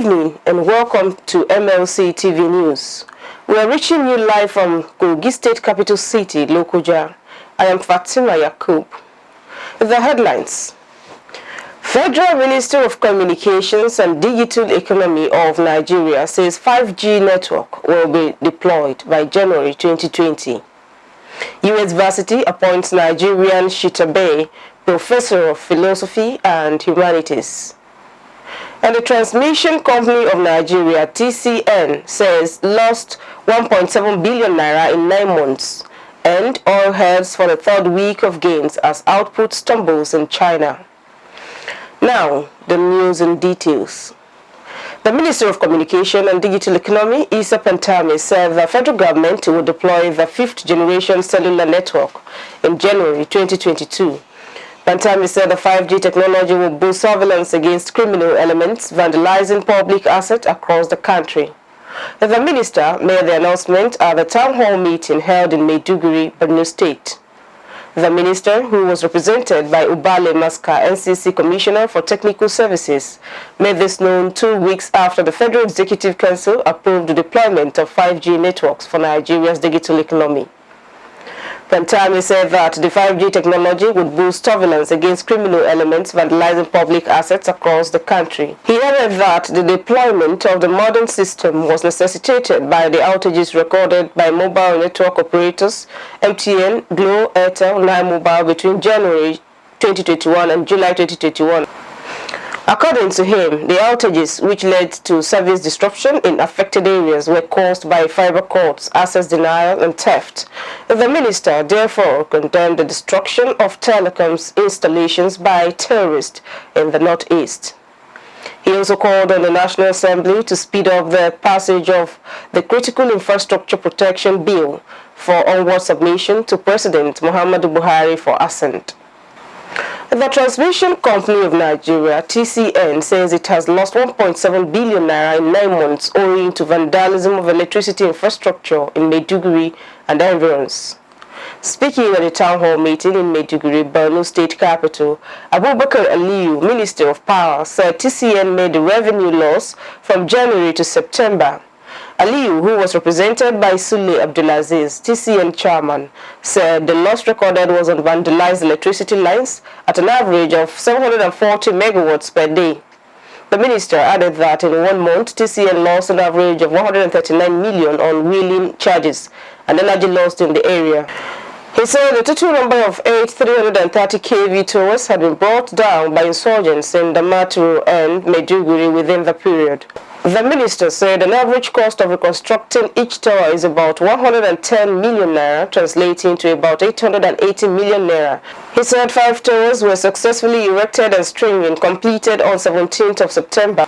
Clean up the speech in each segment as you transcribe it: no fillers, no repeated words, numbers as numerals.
evening and welcome to Mlc TV News. We are reaching you live from Kogi State Capital City, Lokoja. I am Fatima Yakub. The headlines. Federal Minister of Communications and Digital Economy of Nigeria says 5G network will be deployed by January 2020. US Varsity appoints Nigerian SHITTA-BAY Professor of Philosophy and Humanities. And the Transmission Company of Nigeria, TCN, says lost 1.7 billion naira in 9 months, and oil heads for the third week of gains as output stumbles in China. Now, the news in details. The Minister of Communication and Digital Economy, Sept, said the federal government will deploy the 5th generation cellular network in January 2022. Pantami said the 5G technology will boost surveillance against criminal elements vandalizing public assets across the country. The minister made the announcement at the town hall meeting held in Maiduguri, Borno State. The minister, who was represented by Ubale Maska, NCC Commissioner for Technical Services, made this known 2 weeks after the Federal Executive Council approved the deployment of 5G networks for Nigeria's digital economy. Pantami said that the 5G technology would boost surveillance against criminal elements vandalizing public assets across the country. He added that the deployment of the modern system was necessitated by the outages recorded by mobile network operators MTN, Glo, Airtel, Nine Mobile between January 2021 and July 2021. According to him, the outages, which led to service disruption in affected areas, were caused by fiber cords, access denial, and theft. The minister therefore condemned the destruction of telecoms installations by terrorists in the northeast. He also called on the National Assembly to speed up the passage of the Critical Infrastructure Protection Bill for onward submission to President Muhammadu Buhari for assent. The Transmission Company of Nigeria, TCN, says it has lost 1.7 billion naira in 9 months owing to vandalism of electricity infrastructure in Maiduguri and environs. Speaking at the town hall meeting in Maiduguri, Borno State Capital, Abubakar Aliyu, Minister of Power, said TCN made the revenue loss from January to September. Aliyu, who was represented by Sule Abdulaziz, TCN chairman, said the loss recorded was on vandalized electricity lines at an average of 740 megawatts per day. The minister added that in 1 month, TCN lost an average of 139 million on wheeling charges and energy lost in the area. He said the total number of 330 kV towers had been brought down by insurgents in Damaturu and Maiduguri within the period. The minister said an average cost of reconstructing each tower is about 110 million naira, translating to about 880 million naira. He said 5 towers were successfully erected and stringing completed on 17th of September,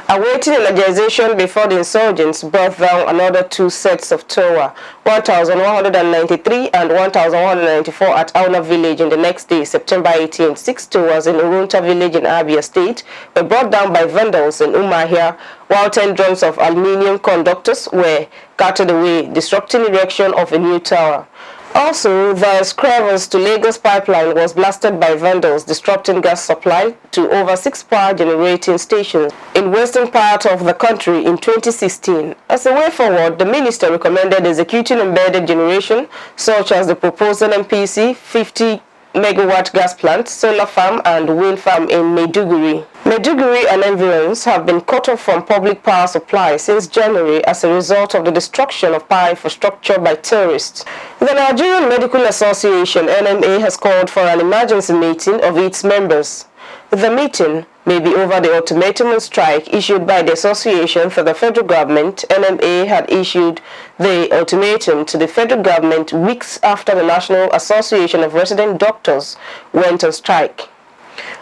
awaiting energization before the insurgents brought down another 2 sets of tower, 1,193 and 1,194 at Auna village in the next day, September 18th. 6 towers in Urunta village in Abia State were brought down by vandals in Umahia, while 10 drums of aluminium conductors were carted away, disrupting erection of a new tower. Also, the Scravers to Lagos pipeline was blasted by vandals, disrupting gas supply to over 6 power generating stations in western part of the country in 2016. As a way forward, the minister recommended executing embedded generation, such as the proposed NMPC 50 megawatt gas plant, solar farm, and wind farm in Maiduguri. Maiduguri and environs have been cut off from public power supply since January as a result of the destruction of power infrastructure by terrorists. The Nigerian Medical Association (NMA) has called for an emergency meeting of its members. The meeting may be over the ultimatum on strike issued by the association for the federal government. NMA had issued the ultimatum to the federal government weeks after the National Association of Resident Doctors went on strike.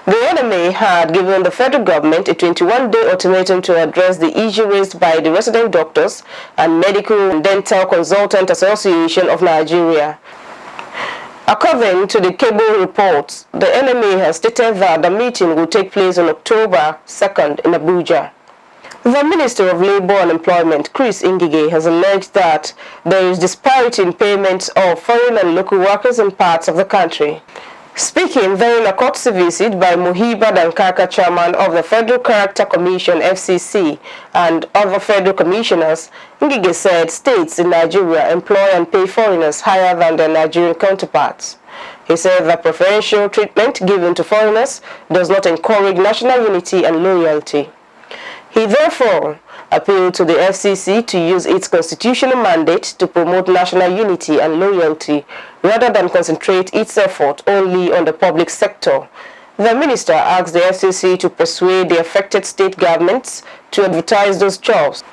The NMA had given the federal government a 21-day ultimatum to address the issue raised by the Resident Doctors and Medical and Dental Consultant Association of Nigeria. According to the cable reports, the NMA has stated that the meeting will take place on October 2nd in Abuja. The Minister of Labour and Employment, Chris Ngige, has alleged that there is disparity in payments of foreign and local workers in parts of the country. Speaking during a courtesy visit by Muhiba Dankaka, chairman of the Federal Character Commission (FCC), and other federal commissioners, Ngige said states in Nigeria employ and pay foreigners higher than their Nigerian counterparts. He said that preferential treatment given to foreigners does not encourage national unity and loyalty. He therefore appealed to the FCC to use its constitutional mandate to promote national unity and loyalty rather than concentrate its effort only on the public sector. The minister asked the FCC to persuade the affected state governments to advertise those jobs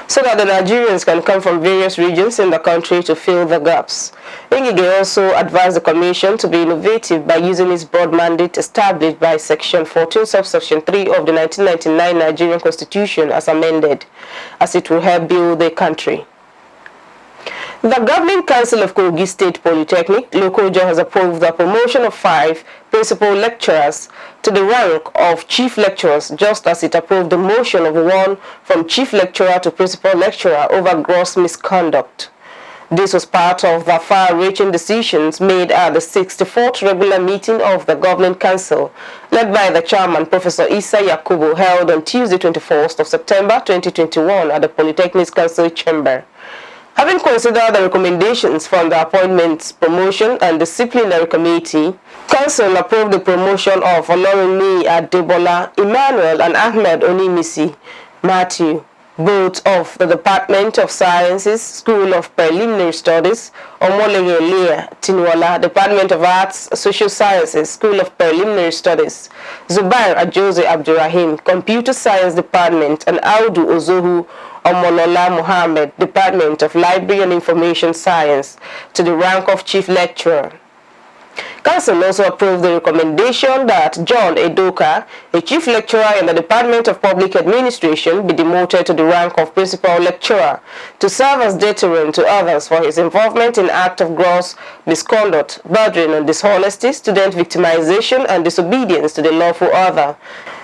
so that the Nigerians can come from various regions in the country to fill the gaps. Ngige also advised the Commission to be innovative by using its broad mandate established by Section 14, subsection 3 of the 1999 Nigerian Constitution as amended, as it will help build the country. The Governing Council of Kogi State Polytechnic, Lokoja, has approved the promotion of 5 principal lecturers to the rank of chief lecturers, just as it approved the motion of 1 from chief lecturer to principal lecturer over gross misconduct. This was part of the far-reaching decisions made at the 64th regular meeting of the Governing Council, led by the chairman, Professor Isa Yakubu, held on Tuesday, 21st of September 2021 at the Polytechnics Council Chamber. Having considered the recommendations from the Appointments, Promotion and Disciplinary Committee, Council approved the promotion of Olorunmi Adebola, Emmanuel and Ahmed Onimisi Matthew, both of the Department of Sciences, School of Preliminary Studies, Omolege Leah Tinuola, Department of Arts, Social Sciences, School of Preliminary Studies, Zubair Ajoze Abdurrahim, Computer Science Department, and Audu Ozohu Omolola Mohammed, Department of Library and Information Science, to the rank of Chief Lecturer. Council also approved the recommendation that John Edoka, a chief lecturer in the Department of Public Administration, be demoted to the rank of principal lecturer to serve as deterrent to others for his involvement in acts of gross misconduct, bordering on dishonesty, student victimization, and disobedience to the lawful order.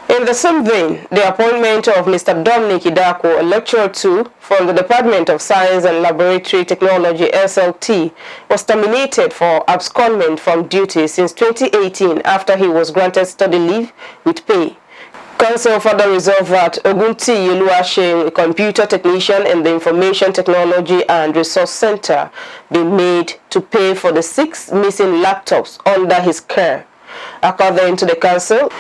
In the same vein, the appointment of Mr. Dominic Idako, a lecturer 2 from the Department of Science and Laboratory Technology (SLT), was terminated for abscondment from duty since 2018 after he was granted study leave with pay. Council further resolved that Ogunti Yeluashe, a computer technician in the Information Technology and Resource Center, be made to pay for the 6 missing laptops under his care. According to the Council,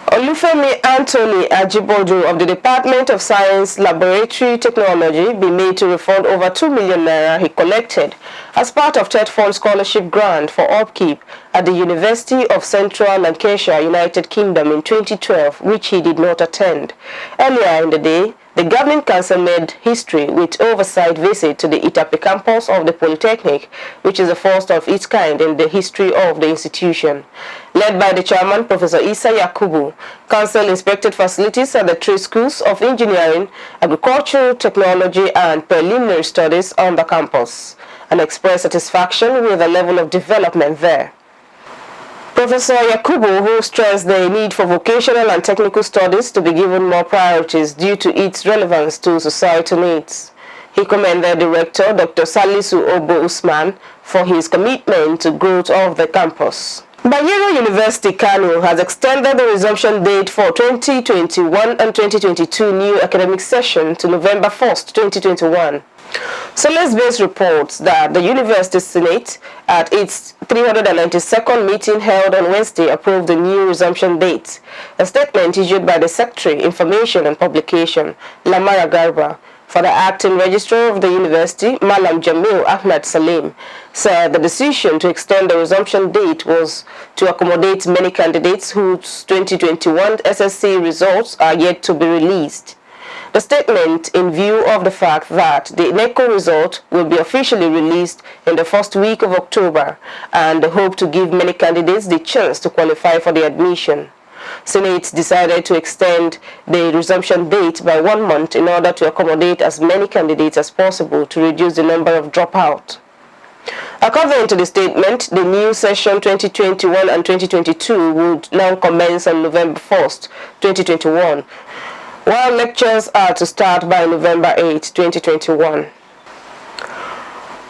Olufemi Anthony Ajibodu of the Department of Science Laboratory Technology be made to refund over 2 million naira he collected as part of TED Fund scholarship grant for upkeep at the University of Central Lancashire, United Kingdom in 2012, which he did not attend. Earlier in the day, the Governing Council made history with oversight visit to the Itape campus of the Polytechnic, which is the first of its kind in the history of the institution. Led by the chairman, Professor Isa Yakubu, Council inspected facilities at the 3 schools of engineering, agricultural technology, and preliminary studies on the campus, and expressed satisfaction with the level of development there. Professor Yakubu, who stressed the need for vocational and technical studies to be given more priorities due to its relevance to societal needs. He commended Director Dr. Salisu Obo Usman for his commitment to growth of the campus. Bayero University Kano has extended the resumption date for 2021 and 2022 new academic session to November 1st, 2021. Solace Base reports that the University Senate, at its 392nd meeting held on Wednesday, approved the new resumption date. A statement issued by the Secretary, Information and Publication, Lamara Garba, for the acting registrar of the university, Malam Jamil Ahmed Salim, said the decision to extend the resumption date was to accommodate many candidates whose 2021 SSC results are yet to be released. The statement, in view of the fact that the NECO result will be officially released in the first week of October, and hope to give many candidates the chance to qualify for the admission. Senate decided to extend the resumption date by 1 month in order to accommodate as many candidates as possible to reduce the number of dropouts. According to the statement, the new session 2021 and 2022 would now commence on November 1st, 2021, while lectures are to start by November 8, 2021.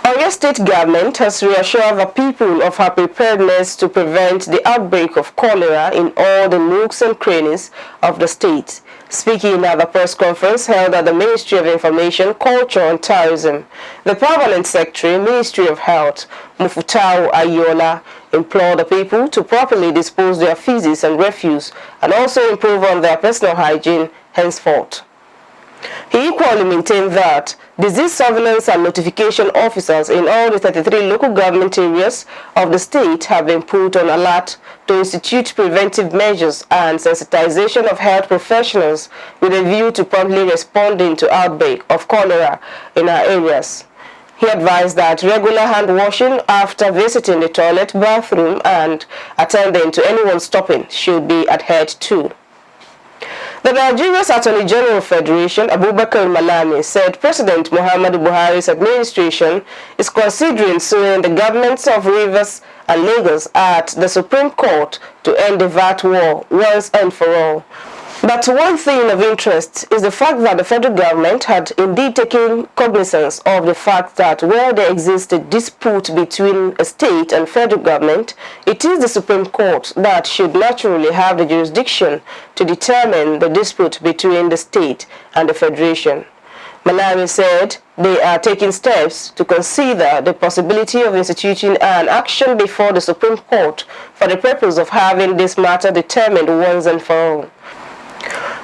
Oyo State government has reassured the people of her preparedness to prevent the outbreak of cholera in all the nooks and crannies of the state. Speaking at the press conference held at the Ministry of Information, Culture and Tourism, the Permanent Secretary, Ministry of Health, Mufutau Ayola, implored the people to properly dispose their feces and refuse and also improve on their personal hygiene henceforth. He equally maintained that disease surveillance and notification officers in all the 33 local government areas of the state have been put on alert to institute preventive measures and sensitization of health professionals with a view to promptly responding to outbreak of cholera in our areas. He advised that regular hand washing after visiting the toilet, bathroom, and attending to anyone stopping should be adhered to. The Nigeria's Attorney General Federation, Abubakar Malami, said President Muhammadu Buhari's administration is considering suing the governments of Rivers and Lagos at the Supreme Court to end the VAT war once and for all. But one thing of interest is the fact that the federal government had indeed taken cognizance of the fact that where there exists a dispute between a state and federal government, it is the Supreme Court that should naturally have the jurisdiction to determine the dispute between the state and the federation. Malami said they are taking steps to consider the possibility of instituting an action before the Supreme Court for the purpose of having this matter determined once and for all.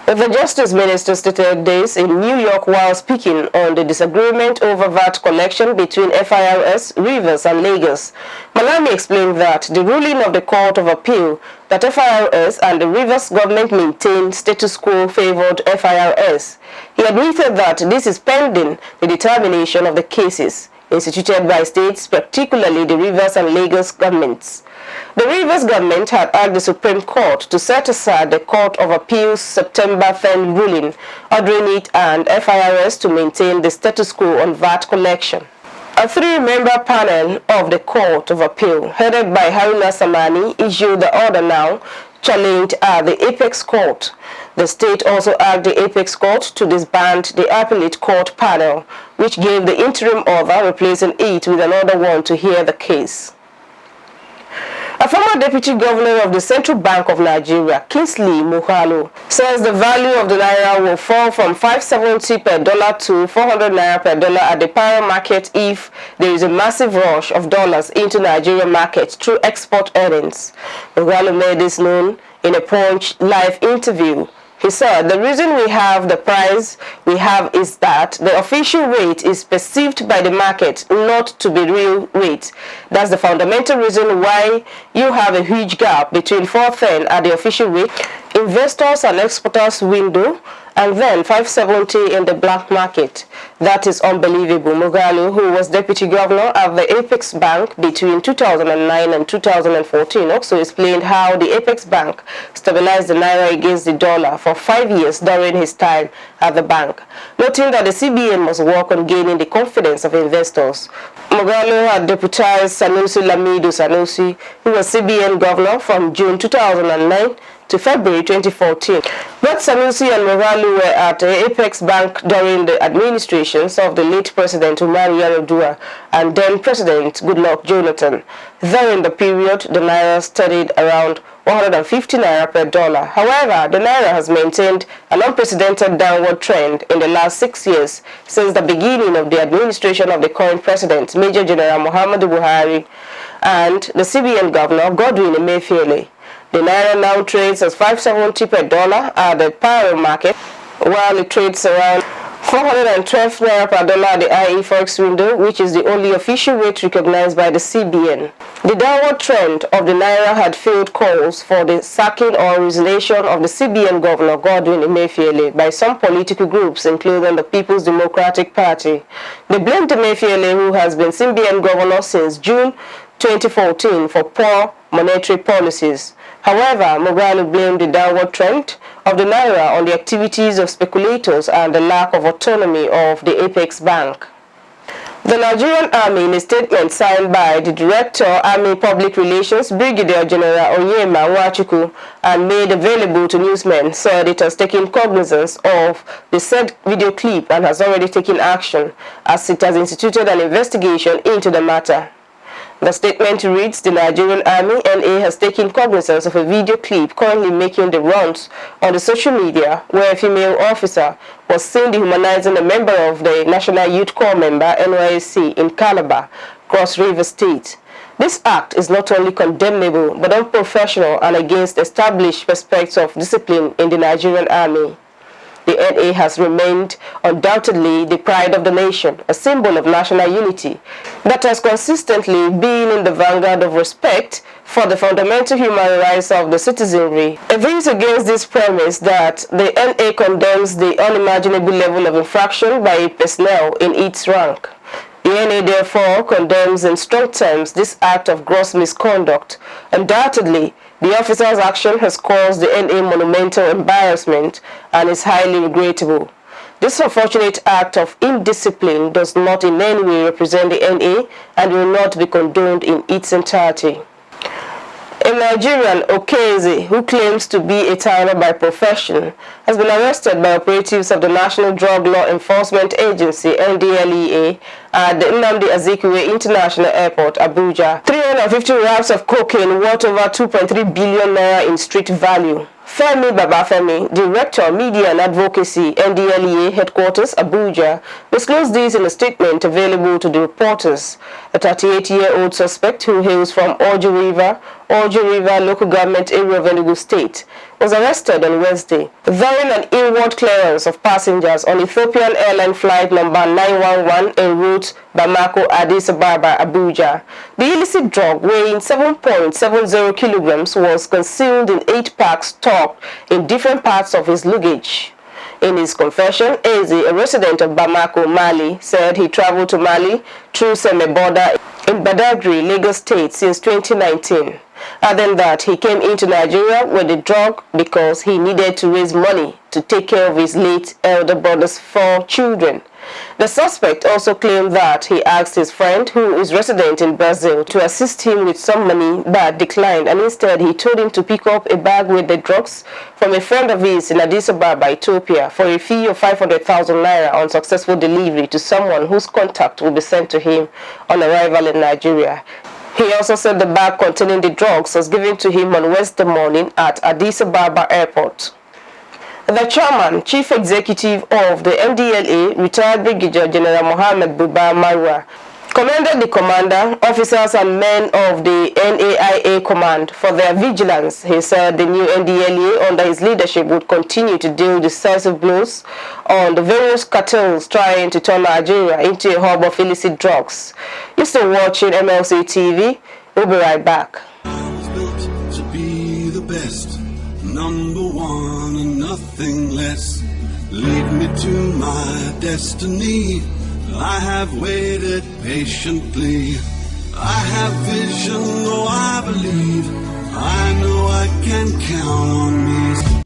The Justice Minister stated this in New York while speaking on the disagreement over VAT collection between FIRS, Rivers and Lagos. Malami explained that the ruling of the Court of Appeal that FIRS and the Rivers government maintain status quo favored FIRS. He admitted that this is pending the determination of the cases instituted by states, particularly the Rivers and Lagos governments. The Rivers government had asked the Supreme Court to set aside the Court of Appeal's September 10 ruling, ordering it and FIRS to maintain the status quo on VAT collection. A three-member panel of the Court of Appeal, headed by Haruna Samani, issued the order now challenged at the Apex Court. The state also asked the Apex Court to disband the Appellate Court panel, which gave the interim order replacing it with another one to hear the case. A former deputy governor of the Central Bank of Nigeria, Kingsley Moghalu, says the value of the naira will fall from 570 per dollar to 400 naira per dollar at the parallel market if there is a massive rush of dollars into Nigerian markets through export earnings. Moghalu made this known in a Punch live interview. He said the reason we have the price we have is that the official rate is perceived by the market not to be real rate. That's the fundamental reason why you have a huge gap between 410 at the official rate, investors and exporters window, and then 570 in the black market. That is unbelievable. Moghalu, who was deputy governor at the Apex Bank between 2009 and 2014, also explained how the Apex Bank stabilized the naira against the dollar for 5 years during his time at the bank, noting that the CBN must work on gaining the confidence of investors. Moghalu had deputized Sanusi Lamido Sanusi, who was CBN governor from June 2009 to February 2014. Both Sanusi and Moghalu were at the Apex Bank during the administrations of the late President Umaru Yar'Adua and then President Goodluck Jonathan. During the period, the naira studied around 150 naira per dollar. However, the naira has maintained an unprecedented downward trend in the last 6 years since the beginning of the administration of the current President, Major General Muhammadu Buhari, and the CBN Governor Godwin Emefiele. The naira now trades as 570 per dollar at the parallel market, while it trades around 412 naira per dollar at the IE Forex window, which is the only official rate recognized by the CBN. The downward trend of the naira had fueled calls for the sacking or resignation of the CBN Governor Godwin Emefiele by some political groups, including the People's Democratic Party. They blamed Emefiele, who has been CBN Governor since June 2014, for poor monetary policies. However, Moghalu blamed the downward trend of the naira on the activities of speculators and the lack of autonomy of the Apex Bank. The Nigerian Army, in a statement signed by the Director, Army Public Relations, Brigadier General Onyema Nwachukwu, and made available to newsmen, said it has taken cognizance of the said video clip and has already taken action, as it has instituted an investigation into the matter. The statement reads, the Nigerian Army NA has taken cognizance of a video clip currently making the rounds on the social media where a female officer was seen dehumanizing a member of the National Youth Corps member NYSC in Calabar, Cross River State. This act is not only condemnable but unprofessional and against established aspects of discipline in the Nigerian Army. The NA has remained undoubtedly the pride of the nation, a symbol of national unity that has consistently been in the vanguard of respect for the fundamental human rights of the citizenry. It is against this premise that the NA condemns the unimaginable level of infraction by personnel in its rank. The NA therefore condemns in strong terms this act of gross misconduct. Undoubtedly, the officer's action has caused the NA monumental embarrassment and is highly regrettable. This unfortunate act of indiscipline does not in any way represent the NA and will not be condoned in its entirety. A Nigerian, Okeze, who claims to be a tailor by profession, has been arrested by operatives of the National Drug Law Enforcement Agency, NDLEA, at the Nnamdi Azikiwe International Airport, Abuja. 350 wraps of cocaine worth over 2.3 billion naira in street value. Femi Babafemi, Director, Media and Advocacy, NDLEA Headquarters, Abuja, disclosed this in a statement available to the reporters. A 38-year-old suspect who hails from Ojo River local government area of Enugu State, was arrested on Wednesday, during an inward clearance of passengers on Ethiopian airline flight number 911 en route Bamako-Addis Ababa, Abuja. The illicit drug, weighing 7.70 kilograms, was concealed in 8 packs stocked in different parts of his luggage. In his confession, Eze, a resident of Bamako, Mali, said he traveled to Mali through Seme border in Badagry, Lagos State since 2019. Adding that he came into Nigeria with the drug because he needed to raise money to take care of his late elder brother's 4 children. The suspect also claimed that he asked his friend, who is resident in Brazil, to assist him with some money but declined, and instead he told him to pick up a bag with the drugs from a friend of his in Addis Ababa, Ethiopia, for a fee of 500,000 naira on successful delivery to someone whose contact will be sent to him on arrival in Nigeria. He also said the bag containing the drugs was given to him on Wednesday morning at Addis Ababa Airport. The chairman, chief executive of the NDLA, retired Brigadier General Mohammed Buba Marwa, commended the commander, officers and men of the NAIA command for their vigilance. He said the new NDLA under his leadership would continue to deal decisive blows on the various cartels trying to turn Nigeria into a hub of illicit drugs. You're still watching Mlc TV. We'll be right back. I was built to be the best, number one and nothing less. Lead me to my destiny. I have waited patiently. I have vision, though I believe. I know I can count on me.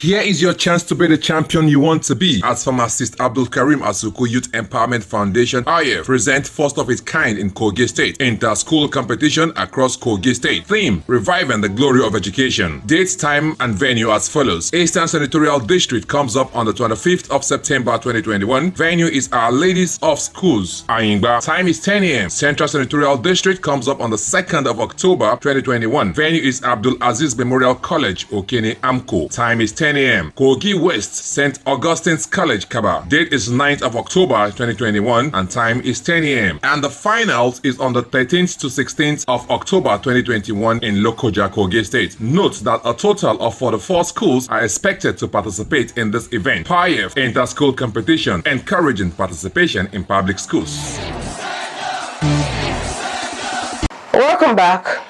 Here is your chance to be the champion you want to be. As Pharmacist Abdul Karim Asuku Youth Empowerment Foundation, IF, present first of its kind in Kogi State. Inter-school competition across Kogi State. Theme, reviving the glory of education. Dates, time and venue as follows. Eastern Senatorial District comes up on the 25th of September 2021. Venue is Our Ladies of Schools, Ayingba. Time is 10 a.m. Central Senatorial District comes up on the 2nd of October 2021. Venue is Abdul Aziz Memorial College, Okene, Amko. Time is 10 a.m. Kogi West, St. Augustine's College, Kaba. Date is 9th of October 2021 and time is 10 a.m. And the finals is on the 13th to 16th of October 2021 in Lokoja, Kogi State. Note that a total of 44 schools are expected to participate in this event. PIF Inter-School Competition, encouraging participation in public schools. Welcome back.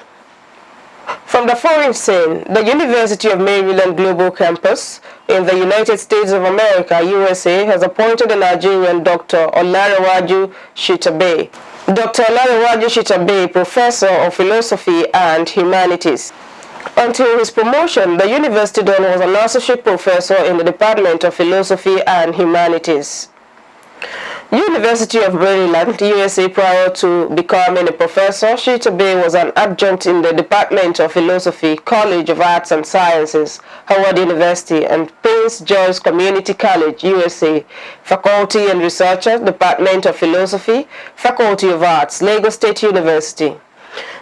From the foreign scene, the University of Maryland Global Campus in the United States of America, USA, has appointed a Nigerian Dr. Olarewaju SHITTA-BAY. Dr. Olarewaju SHITTA-BAY, Professor of Philosophy and Humanities. Until his promotion, the university then was an associate professor in the Department of Philosophy and Humanities. University of Maryland, USA. Prior to becoming a professor, SHITTA-BAY was an adjunct in the Department of Philosophy, College of Arts and Sciences, Howard University, and Prince George's Community College, USA. Faculty and Researcher, Department of Philosophy, Faculty of Arts, Lagos State University.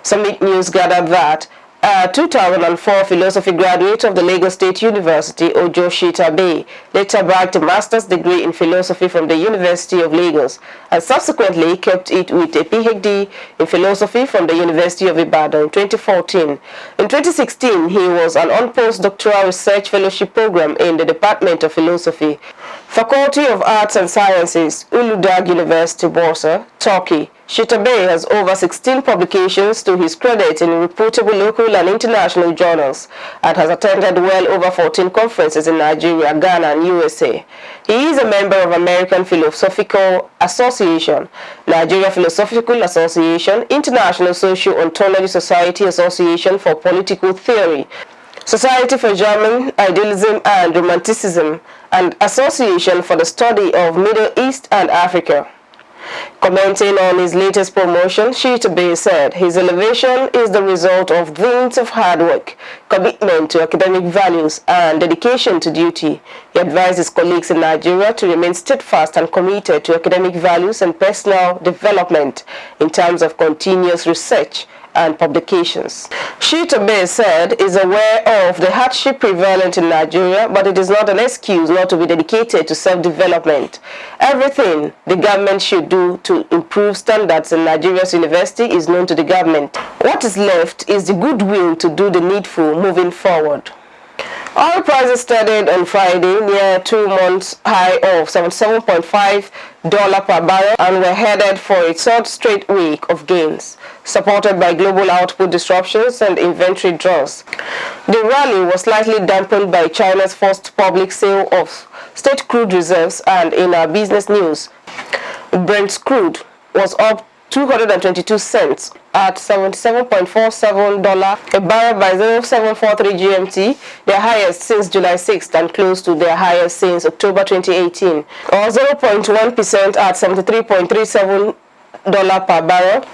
Summit News gathered that a 2004 philosophy graduate of the Lagos State University, Ojo SHITTA-BAY, later bagged a master's degree in philosophy from the University of Lagos and subsequently kept it with a PhD in philosophy from the University of Ibadan in 2014. In 2016, he was on postdoctoral research fellowship program in the Department of Philosophy, Faculty of Arts and Sciences, Uludağ University, Bursa, Turkey. SHITTA-BAY has over 16 publications to his credit in reputable local and international journals and has attended well over 14 conferences in Nigeria, Ghana, and USA. He is a member of American Philosophical Association, Nigeria Philosophical Association, International Socio-Ontology Society Association for Political Theory, Society for German Idealism and Romanticism, and Association for the Study of Middle East and Africa. Commenting on his latest promotion, SHITTA-BAY said his elevation is the result of years of hard work, commitment to academic values, and dedication to duty. He advised his colleagues in Nigeria to remain steadfast and committed to academic values and personal development in terms of continuous research and publications. SHITTA-BAY said is aware of the hardship prevalent in Nigeria, but it is not an excuse not to be dedicated to self-development. Everything the government should do to improve standards in Nigeria's university is known to the government. What is left is the goodwill to do the needful moving forward. Oil prices started on Friday near 2 months high of $77.5 per barrel and were headed for a third straight week of gains, supported by global output disruptions and inventory draws. The rally was slightly dampened by China's first public sale of state crude reserves, and in our business news, Brent crude was up 222 cents at $77.47 a barrel by 0743 GMT, their highest since July 6th and close to their highest since October 2018, or 0.1% at $73.37 per barrel,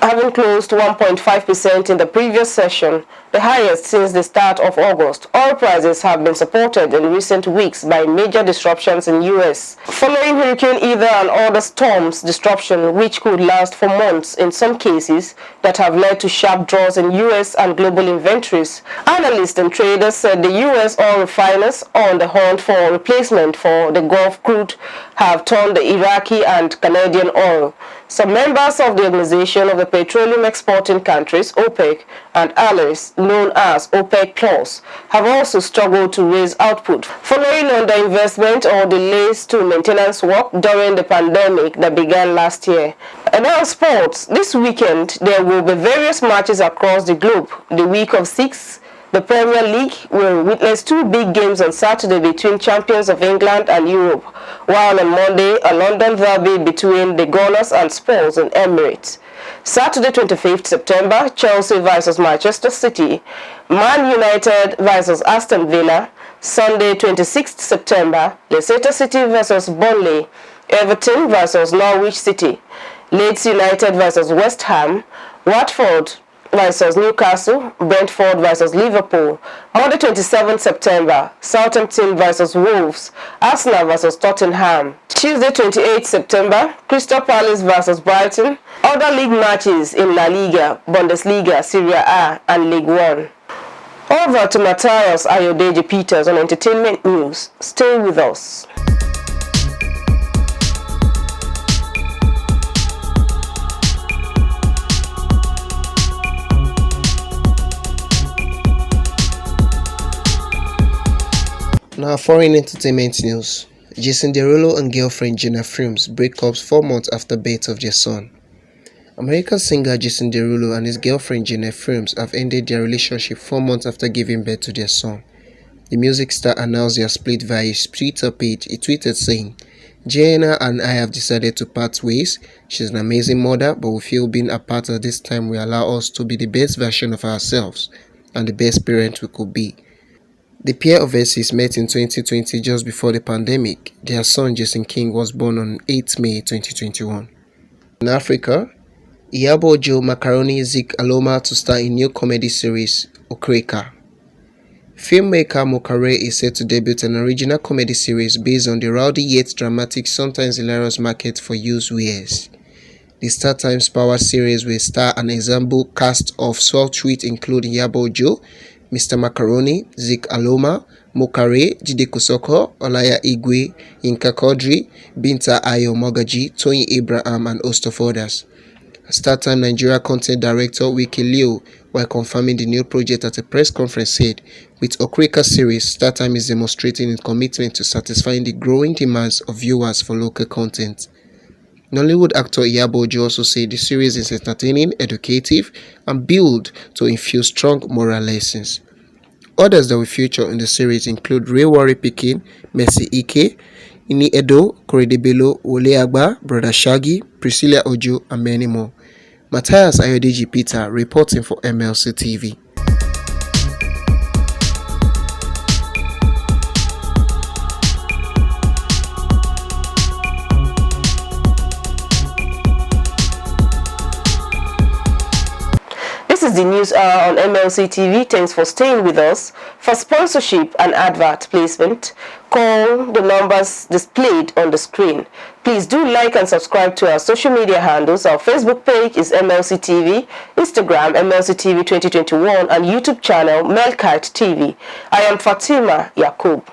having closed 1.5% in the previous session, the highest since the start of August. Oil prices have been supported in recent weeks by major disruptions in U.S. following Hurricane Ida and other storms disruption which could last for months in some cases that have led to sharp draws in U.S. and global inventories. Analysts and traders said the U.S. oil refiners on the hunt for replacement for the Gulf crude have turned the Iraqi and Canadian oil. Some members of the Organization of the Petroleum Exporting Countries, OPEC, and allies known as OPEC Plus, have also struggled to raise output, following underinvestment or delays to maintenance work during the pandemic that began last year. And now sports. This weekend, there will be various matches across the globe. The week of 6, the Premier League will witness 2 big games on Saturday between champions of England and Europe, while on Monday, a London derby between the Gunners and Spurs in Emirates. Saturday 25th September, Chelsea vs Manchester City, Man United vs Aston Villa. Sunday 26th September, Leicester City vs Burnley, Everton vs Norwich City, Leeds United vs West Ham, Watford vs Newcastle, Brentford vs Liverpool. Monday 27th September, Southampton vs Wolves, Arsenal vs Tottenham. Tuesday 28th September, Crystal Palace vs Brighton. Other league matches in La Liga, Bundesliga, Serie A, and League One. Over to Matthias Ayodeji Peters on Entertainment News. Stay with us. Now, foreign entertainment news. Jason Derulo and girlfriend Jenna Films break up 4 months after birth of their son. American singer Jason Derulo and his girlfriend Jenna Films have ended their relationship 4 months after giving birth to their son. The music star announced their split via his Twitter page. He tweeted saying, "Jenna and I have decided to part ways. She's an amazing mother, but we feel being apart at this time will allow us to be the best version of ourselves and the best parent we could be." The pair of exes met in 2020 just before the pandemic. Their son Jason King was born on 8 May 2021. In Africa, Iyabo Ojo Macaroni Zik Aloma to star in new comedy series Okreka. Filmmaker Mokare is set to debut an original comedy series based on the rowdy yet dramatic, sometimes hilarious market for used wares. The Star Times Power series will star an ensemble cast of swell wit including Iyabo Ojo, Mr. Macaroni, Zik Aloma, Mokare, Jide Kosoko, Olaya Igwe, Yinka Quadri, Binta Ayo Mogaji, Tony Abraham and host of others. StarTime Nigeria content director Wiki Leo, while confirming the new project at a press conference, said, "With Okreka series, StarTime is demonstrating its commitment to satisfying the growing demands of viewers for local content." Nollywood actor Iyabo Ojo also said the series is entertaining, educative, and built to infuse strong moral lessons. Others that will feature in the series include Ray Warri Pikin, Mercy Ike, Ini Edo, Korede Bello, Wole Agba, Brother Shaggy, Priscilla Ojo, and many more. Matthias Ayodeji Peter reporting for Mlc TV. This is the news hour on MLC TV. Thanks for staying with us. For sponsorship and advert placement, call the numbers displayed on the screen. Please do like and subscribe to our social media handles. Our Facebook page is MLC TV, Instagram MLC TV 2021, and YouTube channel Mlc Tv. I am Fatima Yakub.